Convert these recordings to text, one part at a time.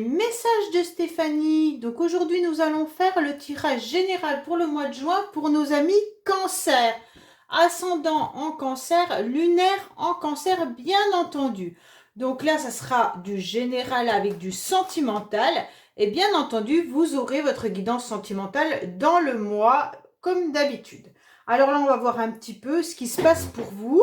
messages de Stéphanie. Donc aujourd'hui, nous allons faire le tirage général pour le mois de juin pour nos amis cancer. Ascendant en cancer, lunaire en cancer, bien entendu. Donc là, ça sera du général avec du sentimental. Et bien entendu, vous aurez votre guidance sentimentale dans le mois, comme d'habitude. Alors là, on va voir un petit peu ce qui se passe pour vous.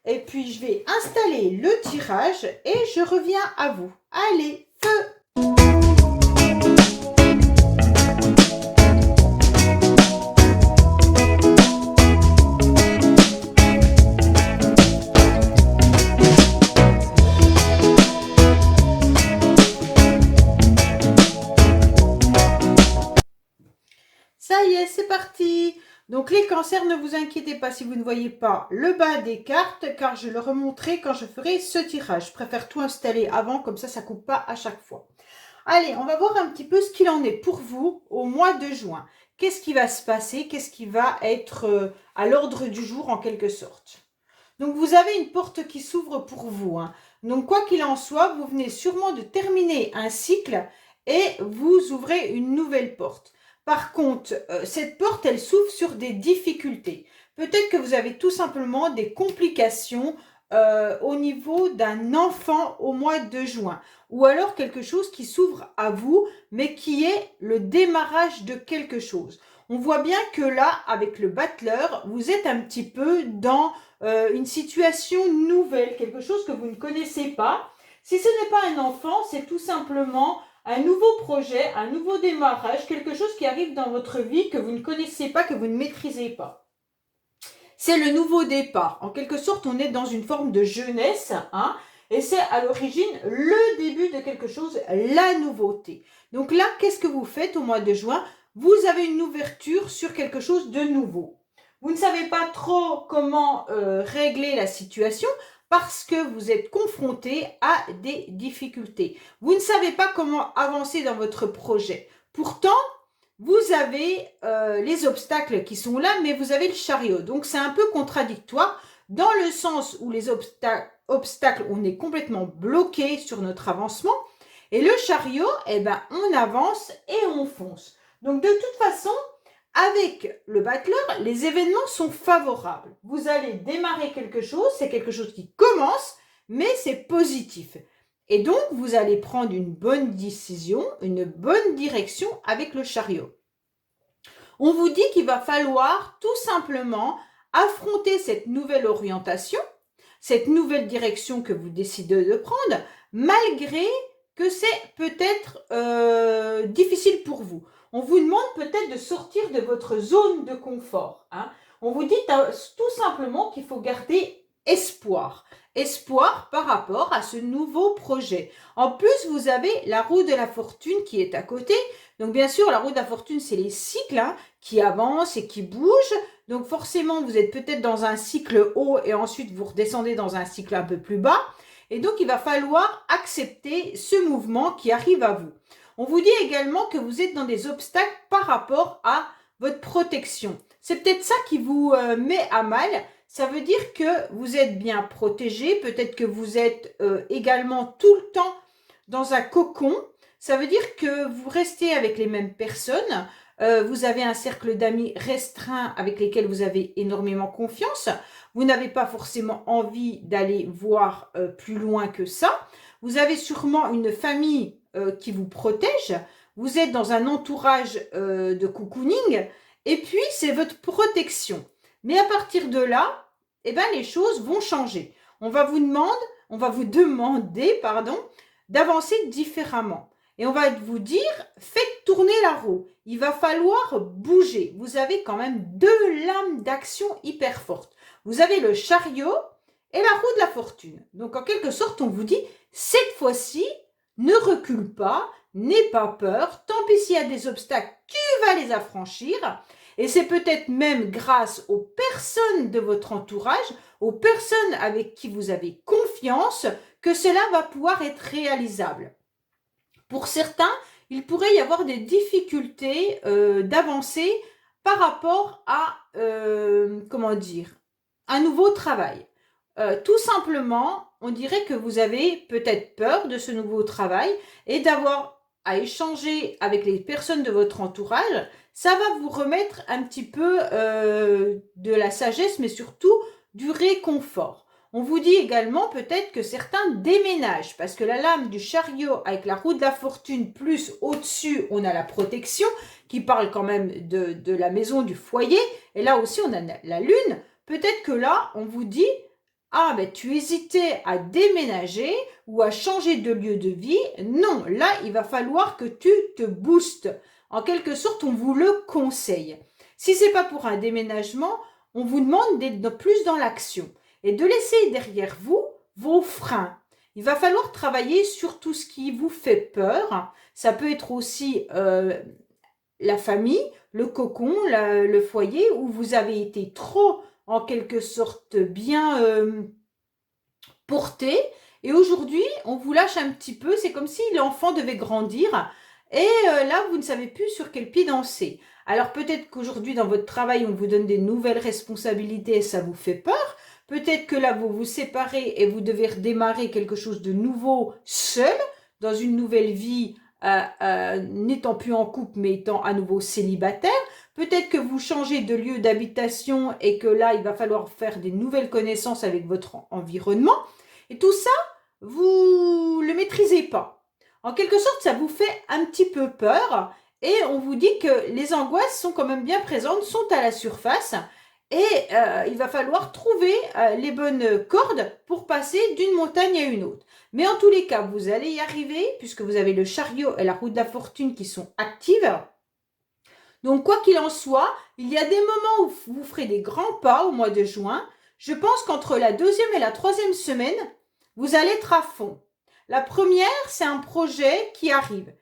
Et puis, je vais installer le tirage et je reviens à vous. Allez, feu! Ça y est, c'est parti. Donc les cancers, ne vous inquiétez pas si vous ne voyez pas le bas des cartes, car je le remonterai quand je ferai ce tirage. Je préfère tout installer avant, comme ça ne coupe pas à chaque fois. Allez, on va voir un petit peu ce qu'il en est pour vous au mois de juin. Qu'est-ce qui va se passer? Qu'est-ce qui va être à l'ordre du jour en quelque sorte? Donc vous avez une porte qui s'ouvre pour vous. Donc quoi qu'il en soit, vous venez sûrement de terminer un cycle et vous ouvrez une nouvelle porte. Par contre, cette porte, elle s'ouvre sur des difficultés. Peut-être que vous avez tout simplement des complications au niveau d'un enfant au mois de juin. Ou alors quelque chose qui s'ouvre à vous, mais qui est le démarrage de quelque chose. On voit bien que là, avec le battleur, vous êtes un petit peu dans une situation nouvelle, quelque chose que vous ne connaissez pas. Si ce n'est pas un enfant, c'est tout simplement un nouveau projet, un nouveau démarrage, quelque chose qui arrive dans votre vie que vous ne connaissez pas, que vous ne maîtrisez pas. C'est le nouveau départ. En quelque sorte, on est dans une forme de jeunesse, et c'est à l'origine le début de quelque chose, la nouveauté. Donc là, qu'est-ce que vous faites au mois de juin? Vous avez une ouverture sur quelque chose de nouveau. Vous ne savez pas trop comment régler la situation parce que vous êtes confronté à des difficultés. Vous ne savez pas comment avancer dans votre projet. Pourtant, vous avez les obstacles qui sont là, mais vous avez le chariot. Donc, c'est un peu contradictoire dans le sens où les obstacles, on est complètement bloqué sur notre avancement. Et le chariot, eh ben, on avance et on fonce. Donc, de toute façon, avec le battleur, les événements sont favorables. Vous allez démarrer quelque chose, c'est quelque chose qui commence, mais c'est positif. Et donc, vous allez prendre une bonne décision, une bonne direction avec le chariot. On vous dit qu'il va falloir tout simplement affronter cette nouvelle orientation, cette nouvelle direction que vous décidez de prendre, malgré que c'est peut-être difficile pour vous. On vous demande peut-être de sortir de votre zone de confort. On vous dit tout simplement qu'il faut garder espoir. Espoir par rapport à ce nouveau projet. En plus, vous avez la roue de la fortune qui est à côté. Donc bien sûr, la roue de la fortune, c'est les cycles qui avancent et qui bougent. Donc forcément, vous êtes peut-être dans un cycle haut et ensuite vous redescendez dans un cycle un peu plus bas. Et donc, il va falloir accepter ce mouvement qui arrive à vous. On vous dit également que vous êtes dans des obstacles par rapport à votre protection. C'est peut-être ça qui vous met à mal. Ça veut dire que vous êtes bien protégé. Peut-être que vous êtes également tout le temps dans un cocon. Ça veut dire que vous restez avec les mêmes personnes. Vous avez un cercle d'amis restreint avec lesquels vous avez énormément confiance. Vous n'avez pas forcément envie d'aller voir plus loin que ça. Vous avez sûrement une famille qui vous protège. Vous êtes dans un entourage de cocooning. Et puis, c'est votre protection. Mais à partir de là, eh ben, les choses vont changer. On va vous demander, d'avancer différemment. Et on va vous dire, faites tourner la roue. Il va falloir bouger. Vous avez quand même deux lames d'action hyper fortes. Vous avez le chariot et la roue de la fortune. Donc, en quelque sorte, on vous dit, cette fois-ci, ne recule pas, n'aie pas peur. Tant pis s'il y a des obstacles, tu vas les affranchir. Et c'est peut-être même grâce aux personnes de votre entourage, aux personnes avec qui vous avez confiance, que cela va pouvoir être réalisable. Pour certains, il pourrait y avoir des difficultés d'avancer par rapport à, un nouveau travail. Tout simplement, on dirait que vous avez peut-être peur de ce nouveau travail et d'avoir à échanger avec les personnes de votre entourage, ça va vous remettre un petit peu de la sagesse, mais surtout du réconfort. On vous dit également peut-être que certains déménagent, parce que la lame du chariot avec la roue de la fortune, plus au-dessus, on a la protection, qui parle quand même de la maison, du foyer, et là aussi on a la lune. Peut-être que là, on vous dit, ah, mais tu hésitais à déménager ou à changer de lieu de vie. Non, là, il va falloir que tu te boostes. En quelque sorte, on vous le conseille. Si c'est pas pour un déménagement, on vous demande d'être plus dans l'action et de laisser derrière vous vos freins. Il va falloir travailler sur tout ce qui vous fait peur. Ça peut être aussi la famille, le cocon, le foyer où vous avez été trop, en quelque sorte, bien porté. Et aujourd'hui, on vous lâche un petit peu. C'est comme si l'enfant devait grandir. Et là, vous ne savez plus sur quel pied danser. Alors peut-être qu'aujourd'hui, dans votre travail, on vous donne des nouvelles responsabilités et ça vous fait peur. Peut-être que là, vous vous séparez et vous devez redémarrer quelque chose de nouveau seul, dans une nouvelle vie, n'étant plus en couple, mais étant à nouveau célibataire. Peut-être que vous changez de lieu d'habitation et que là, il va falloir faire des nouvelles connaissances avec votre environnement. Et tout ça, vous ne le maîtrisez pas. En quelque sorte, ça vous fait un petit peu peur et on vous dit que les angoisses sont quand même bien présentes, sont à la surface et il va falloir trouver les bonnes cordes pour passer d'une montagne à une autre. Mais en tous les cas, vous allez y arriver puisque vous avez le chariot et la roue de la fortune qui sont actives. Donc, quoi qu'il en soit, il y a des moments où vous ferez des grands pas au mois de juin. Je pense qu'entre la deuxième et la troisième semaine, vous allez être à fond. La première, c'est un projet qui arrive.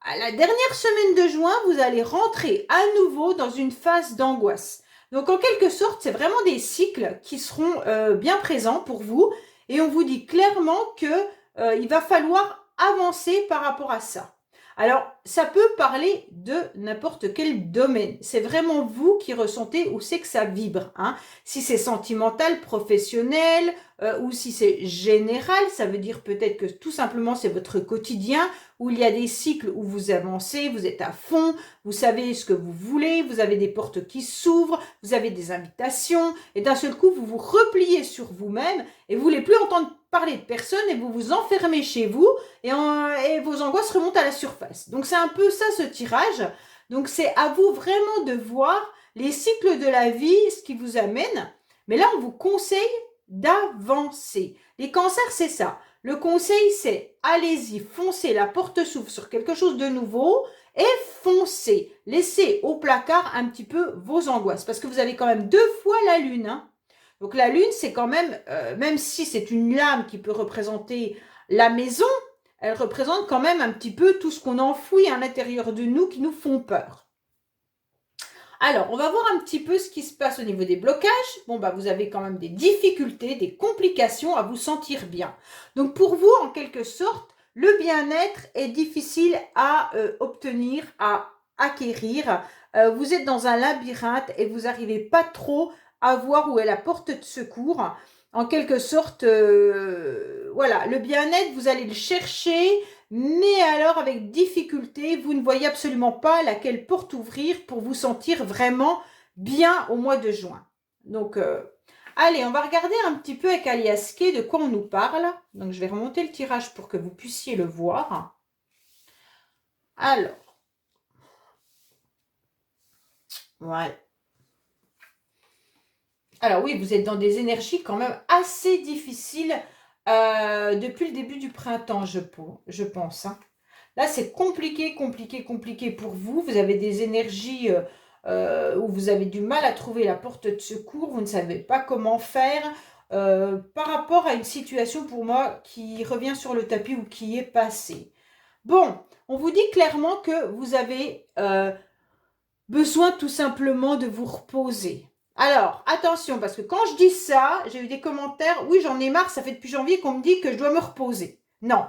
À la dernière semaine de juin, vous allez rentrer à nouveau dans une phase d'angoisse. Donc, en quelque sorte, c'est vraiment des cycles qui seront bien présents pour vous. Et on vous dit clairement qu'il va falloir avancer par rapport à ça. Alors, ça peut parler de n'importe quel domaine. C'est vraiment vous qui ressentez où c'est que ça vibre. Hein. Si c'est sentimental, professionnel, ou si c'est général, ça veut dire peut-être que tout simplement c'est votre quotidien, où il y a des cycles où vous avancez, vous êtes à fond, vous savez ce que vous voulez, vous avez des portes qui s'ouvrent, vous avez des invitations, et d'un seul coup, vous vous repliez sur vous-même, et vous voulez plus entendre parler de personne, et vous vous enfermez chez vous, et vos angoisses remontent à la surface. Donc c'est un peu ça ce tirage. Donc c'est à vous vraiment de voir les cycles de la vie, ce qui vous amène. Mais là, on vous conseille d'avancer. Les cancers, c'est ça. Le conseil, c'est allez-y, foncez, la porte s'ouvre sur quelque chose de nouveau et foncez. Laissez au placard un petit peu vos angoisses parce que vous avez quand même 2 fois la lune. Hein. Donc la lune, c'est quand même si c'est une lame qui peut représenter la maison, elle représente quand même un petit peu tout ce qu'on enfouit à l'intérieur de nous qui nous font peur. Alors, on va voir un petit peu ce qui se passe au niveau des blocages. Bon, bah, vous avez quand même des difficultés, des complications à vous sentir bien. Donc, pour vous, en quelque sorte, le bien-être est difficile à obtenir, à acquérir. Vous êtes dans un labyrinthe et vous n'arrivez pas trop à voir où est la porte de secours. En quelque sorte, voilà, le bien-être, vous allez le chercher, mais alors avec difficulté, vous ne voyez absolument pas laquelle porte ouvrir pour vous sentir vraiment bien au mois de juin. Donc, allez, on va regarder un petit peu avec Alias Kay de quoi on nous parle. Donc, je vais remonter le tirage pour que vous puissiez le voir. Alors, voilà. Alors oui, vous êtes dans des énergies quand même assez difficiles depuis le début du printemps, je pense. Hein. Là, c'est compliqué pour vous. Vous avez des énergies où vous avez du mal à trouver la porte de secours. Vous ne savez pas comment faire par rapport à une situation pour moi qui revient sur le tapis ou qui est passée. Bon, on vous dit clairement que vous avez besoin tout simplement de vous reposer. Alors, attention, parce que quand je dis ça, j'ai eu des commentaires, oui, j'en ai marre, ça fait depuis janvier qu'on me dit que je dois me reposer. Non.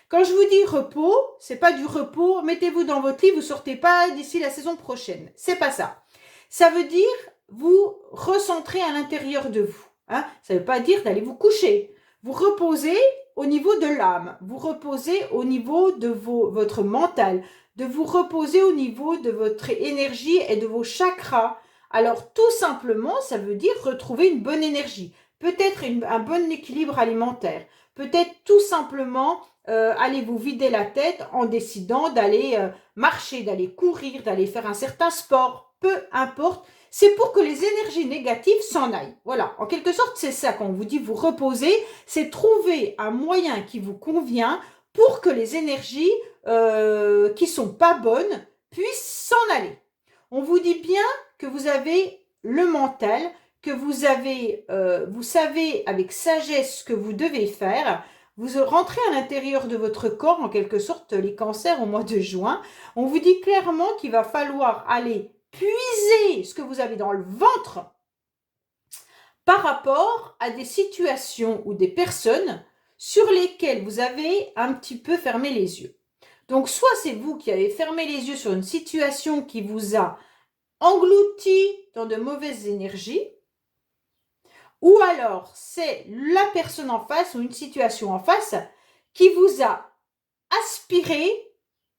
Quand je vous dis repos, c'est pas du repos, mettez-vous dans votre lit, vous sortez pas d'ici la saison prochaine. C'est pas ça. Ça veut dire vous recentrer à l'intérieur de vous. Hein. Ça veut pas dire d'aller vous coucher. Vous reposez au niveau de l'âme, vous reposez au niveau de votre mental, de vous reposer au niveau de votre énergie et de vos chakras. Alors tout simplement, ça veut dire retrouver une bonne énergie, peut-être un bon équilibre alimentaire, peut-être tout simplement aller vous vider la tête en décidant d'aller marcher, d'aller courir, d'aller faire un certain sport, peu importe. C'est pour que les énergies négatives s'en aillent. Voilà, en quelque sorte, c'est ça quand on vous dit vous reposer, c'est trouver un moyen qui vous convient pour que les énergies qui sont pas bonnes puissent s'en aller. On vous dit bien que vous avez le mental, que vous avez, vous savez avec sagesse ce que vous devez faire. Vous rentrez à l'intérieur de votre corps, en quelque sorte, les cancers au mois de juin. On vous dit clairement qu'il va falloir aller puiser ce que vous avez dans le ventre par rapport à des situations ou des personnes sur lesquelles vous avez un petit peu fermé les yeux. Donc, soit c'est vous qui avez fermé les yeux sur une situation qui vous a englouti dans de mauvaises énergies, ou alors c'est la personne en face ou une situation en face qui vous a aspiré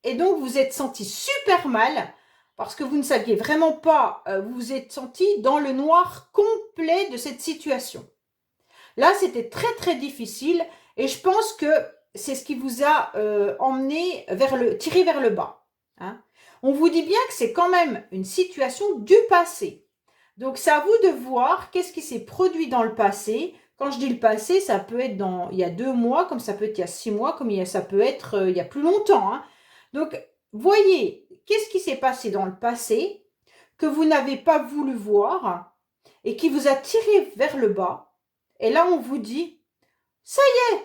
et donc vous êtes senti super mal parce que vous ne saviez vraiment pas, vous vous êtes senti dans le noir complet de cette situation. Là, c'était très très difficile et je pense que c'est ce qui vous a tiré vers le bas. Hein. On vous dit bien que c'est quand même une situation du passé. Donc, c'est à vous de voir qu'est-ce qui s'est produit dans le passé. Quand je dis le passé, ça peut être il y a 2 mois, comme ça peut être il y a 6 mois, comme ça peut être il y a plus longtemps. Hein. Donc, voyez, qu'est-ce qui s'est passé dans le passé que vous n'avez pas voulu voir et qui vous a tiré vers le bas. Et là, on vous dit, ça y est,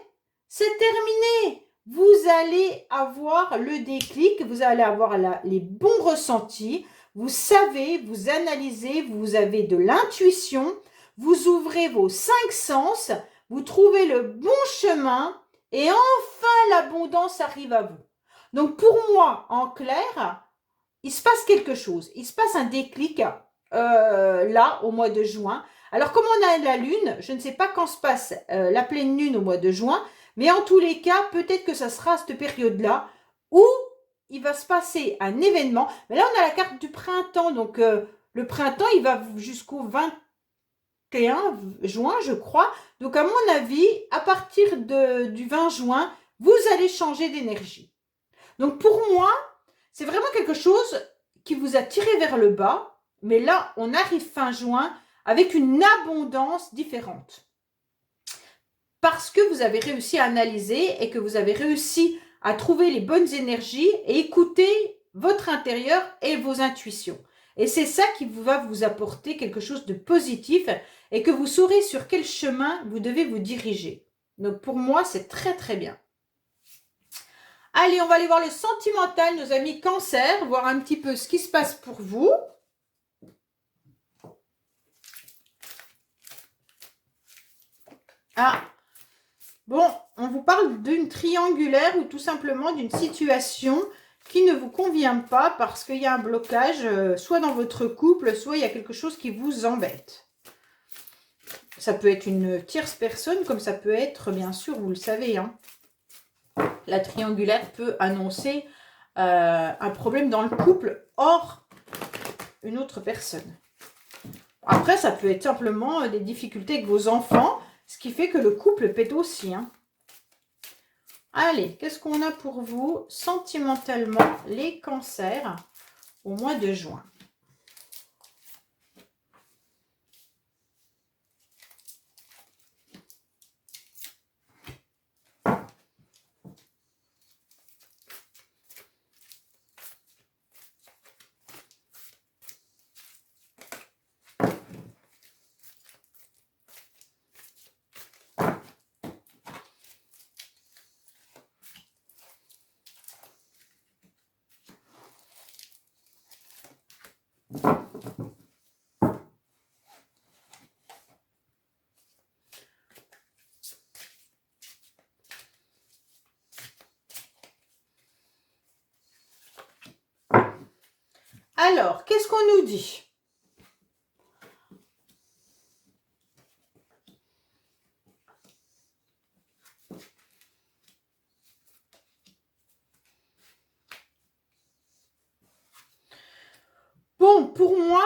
c'est terminé. Vous allez avoir le déclic, vous allez avoir les bons ressentis. Vous savez, vous analysez, vous avez de l'intuition, vous ouvrez vos 5 sens, vous trouvez le bon chemin et enfin l'abondance arrive à vous. Donc pour moi, en clair, il se passe quelque chose, il se passe un déclic là au mois de juin. Alors comme on a la lune, je ne sais pas quand se passe la pleine lune au mois de juin, mais en tous les cas, peut-être que ça sera à cette période-là où il va se passer un événement. Mais là, on a la carte du printemps. Donc, le printemps, il va jusqu'au 21 juin, je crois. Donc, à mon avis, à partir du 20 juin, vous allez changer d'énergie. Donc, pour moi, c'est vraiment quelque chose qui vous a tiré vers le bas. Mais là, on arrive fin juin avec une abondance différente. Parce que vous avez réussi à analyser et que vous avez réussi à trouver les bonnes énergies et écouter votre intérieur et vos intuitions. Et c'est ça qui va vous apporter quelque chose de positif et que vous saurez sur quel chemin vous devez vous diriger. Donc pour moi, c'est très très bien. Allez, on va aller voir le sentimental, nos amis Cancer, voir un petit peu ce qui se passe pour vous. Ah, bon, on vous parle d'une triangulaire ou tout simplement d'une situation qui ne vous convient pas parce qu'il y a un blocage, soit dans votre couple, soit il y a quelque chose qui vous embête. Ça peut être une tierce personne, comme ça peut être, bien sûr, vous le savez, hein, la triangulaire peut annoncer un problème dans le couple hors une autre personne. Après, ça peut être simplement des difficultés avec vos enfants, ce qui fait que le couple pète aussi. Hein. Allez, qu'est-ce qu'on a pour vous sentimentalement, les cancers, au mois de juin? Alors, qu'est-ce qu'on nous dit? pour moi,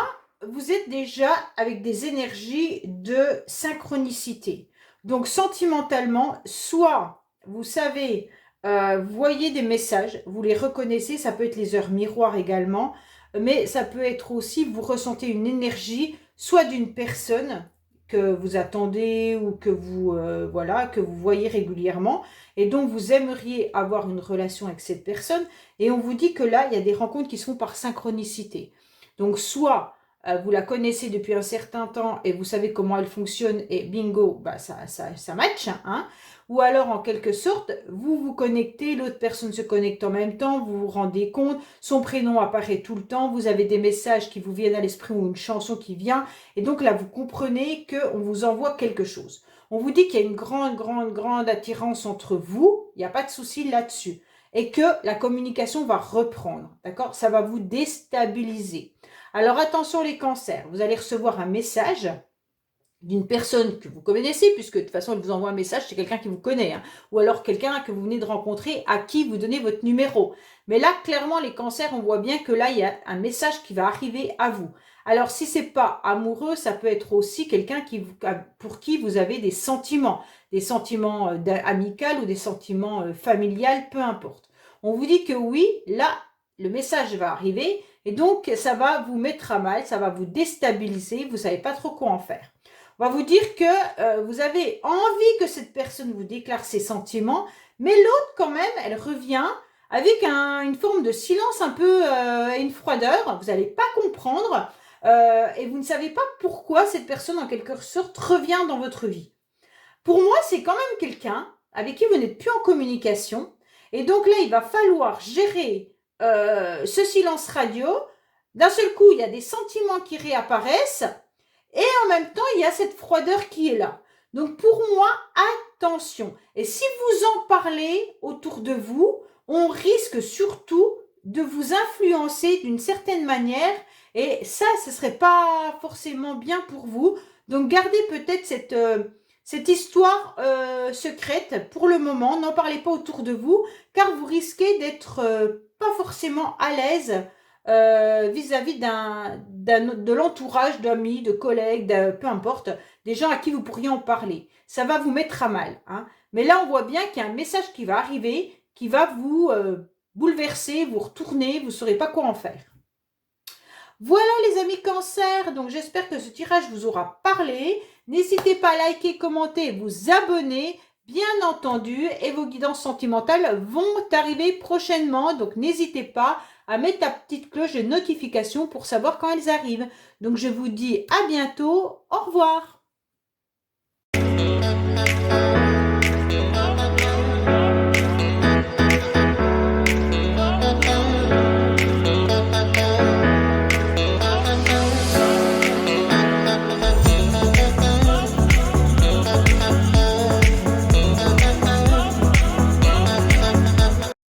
vous êtes déjà avec des énergies de synchronicité. Donc, sentimentalement, soit vous savez, vous voyez des messages, vous les reconnaissez, ça peut être les heures miroirs également, mais ça peut être aussi, vous ressentez une énergie, soit d'une personne que vous attendez ou que vous, voilà, que vous voyez régulièrement, et donc vous aimeriez avoir une relation avec cette personne, et on vous dit que là, il y a des rencontres qui se font par synchronicité. Donc, soit vous la connaissez depuis un certain temps et vous savez comment elle fonctionne et bingo, bah ça match, hein. Ou alors, en quelque sorte, vous vous connectez, l'autre personne se connecte en même temps, vous vous rendez compte, son prénom apparaît tout le temps, vous avez des messages qui vous viennent à l'esprit ou une chanson qui vient, et donc là, vous comprenez qu'on vous envoie quelque chose. On vous dit qu'il y a une grande attirance entre vous, il n'y a pas de souci là-dessus, et que la communication va reprendre, d'accord? Ça va vous déstabiliser. Alors attention les cancers, vous allez recevoir un message d'une personne que vous connaissez, puisque de toute façon, elle vous envoie un message, c'est quelqu'un qui vous connaît, hein, ou alors quelqu'un que vous venez de rencontrer, à qui vous donnez votre numéro. Mais là, clairement, les cancers, on voit bien que là, il y a un message qui va arriver à vous. Alors, si c'est pas amoureux, ça peut être aussi quelqu'un pour qui vous avez des sentiments amicaux ou des sentiments familiales, peu importe. On vous dit que oui, là, le message va arriver, et donc, ça va vous mettre à mal, ça va vous déstabiliser, vous ne savez pas trop quoi en faire. On va vous dire que vous avez envie que cette personne vous déclare ses sentiments, mais l'autre, quand même, elle revient avec une forme de silence un peu et une froideur. Vous n'allez pas comprendre et vous ne savez pas pourquoi cette personne, en quelque sorte, revient dans votre vie. Pour moi, c'est quand même quelqu'un avec qui vous n'êtes plus en communication. Et donc là, il va falloir gérer ce silence radio. D'un seul coup, il y a des sentiments qui réapparaissent. Et en même temps, il y a cette froideur qui est là. Donc pour moi, attention. Et si vous en parlez autour de vous, on risque surtout de vous influencer d'une certaine manière. Et ça, ce ne serait pas forcément bien pour vous. Donc gardez peut-être cette histoire secrète pour le moment. N'en parlez pas autour de vous, car vous risquez d'être pas forcément à l'aise vis-à-vis de l'entourage, d'amis, de collègues, peu importe, des gens à qui vous pourriez en parler. Ça va vous mettre à mal, hein. Mais là, on voit bien qu'il y a un message qui va arriver, qui va vous bouleverser, vous retourner, vous ne saurez pas quoi en faire. Voilà les amis cancer, donc j'espère que ce tirage vous aura parlé. N'hésitez pas à liker, commenter, vous abonner, bien entendu, et vos guidances sentimentales vont arriver prochainement, donc n'hésitez pas à mettre la petite cloche de notification pour savoir quand elles arrivent. Donc je vous dis à bientôt, au revoir.